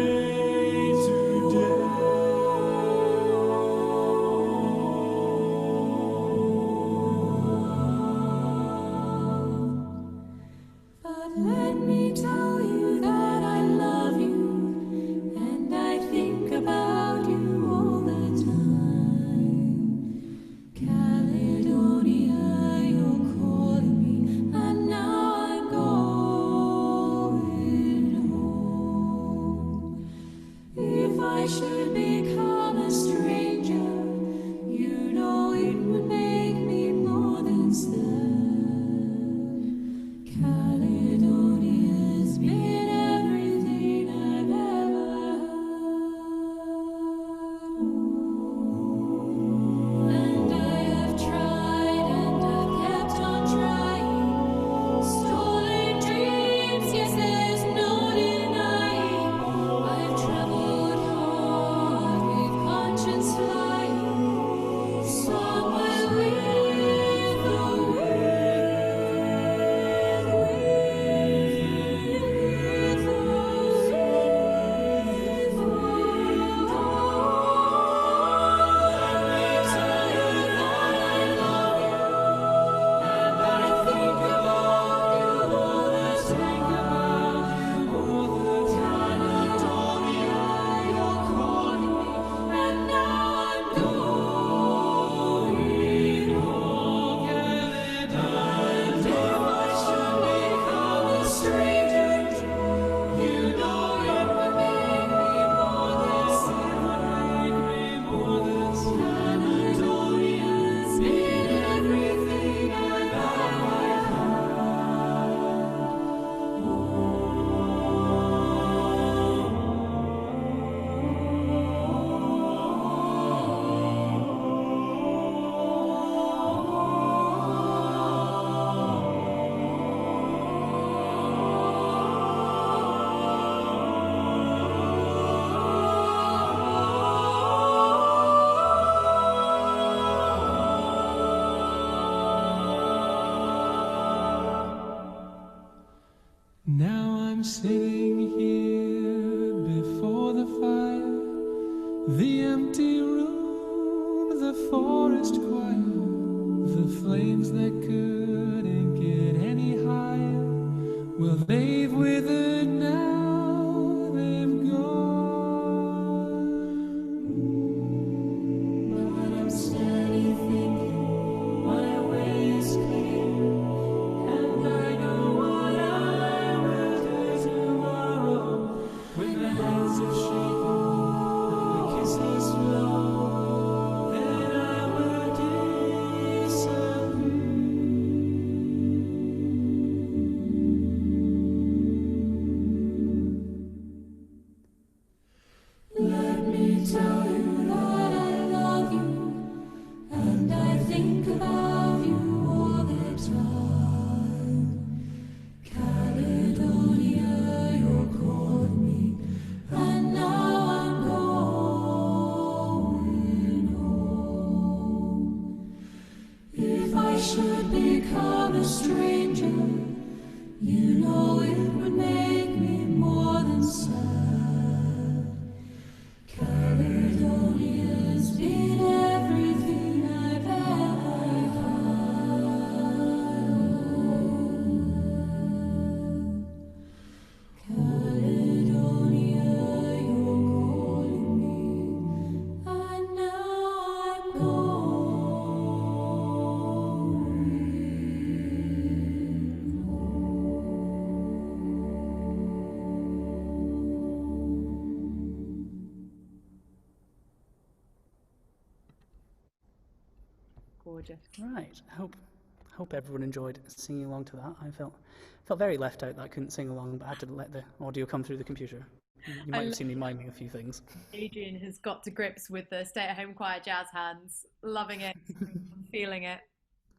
S11: Now I'm sitting here before the fire, the empty room, the forest choir, the flames that couldn't get any higher. Well, they've withered now. stranger, you know it would make me more than sad. Caledonia's been everything I've ever had. Caledonia, you're calling me, and now I'm
S1: Gorgeous.
S2: Right. Hope everyone enjoyed singing along to that. I felt very left out that I couldn't sing along, but I had to let the audio come through the computer. You might have seen me miming a few things.
S1: Adrian has got to grips with the stay-at-home choir jazz hands, loving it, feeling it.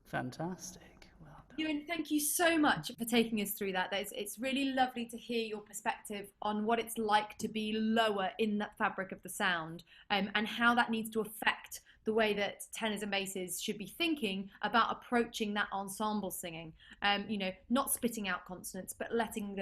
S2: Fantastic. Well done.
S1: Euan, thank you so much for taking us through that. It's really lovely to hear your perspective on what it's like to be lower in that fabric of the sound, and how that needs to affect the way that tenors and basses should be thinking about approaching that ensemble singing. You know, not spitting out consonants, but letting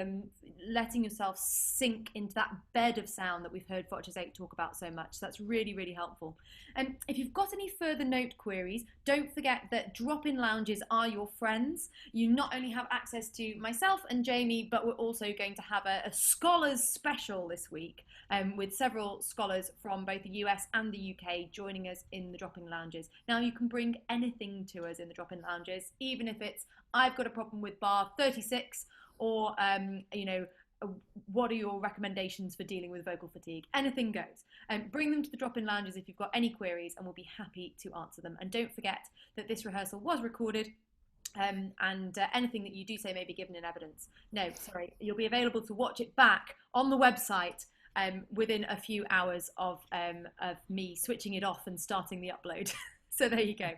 S1: yourself sink into that bed of sound that we've heard Foches 8 talk about so much. So that's really, really helpful. And if you've got any further note queries, don't forget that drop-in lounges are your friends. You not only have access to myself and Jamie, but we're also going to have a scholars special this week, with several scholars from both the US and the UK joining us in the drop-in lounges. Now, you can bring anything to us in the drop-in lounges, even if it's, I've got a problem with bar 36, or, you know, what are your recommendations for dealing with vocal fatigue? Anything goes. Bring them to the drop-in lounges if you've got any queries, and we'll be happy to answer them. And don't forget that this rehearsal was recorded, and anything that you do say may be given in evidence. No, sorry, you'll be available to watch it back on the website within a few hours of me switching it off and starting the upload. So there you go.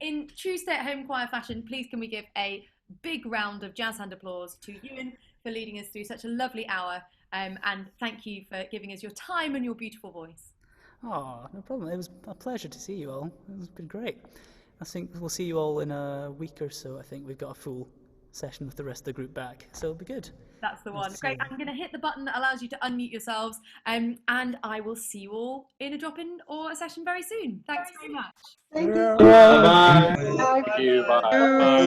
S1: In true stay-at-home choir fashion, please can we give a big round of jazz hand applause to Euan for leading us through such a lovely hour, and thank you for giving us your time and your beautiful voice.
S2: Oh, no problem. It was a pleasure to see you all. It's been great. I think we'll see you all in a week or so. I think we've got a full session with the rest of the group back, so it'll be good.
S1: That's the one. Great. I'm going to hit the button that allows you to unmute yourselves, and I will see you all in a drop-in or a session very soon. Thanks very much.
S5: Thank you. Bye.
S4: Thank you. Bye.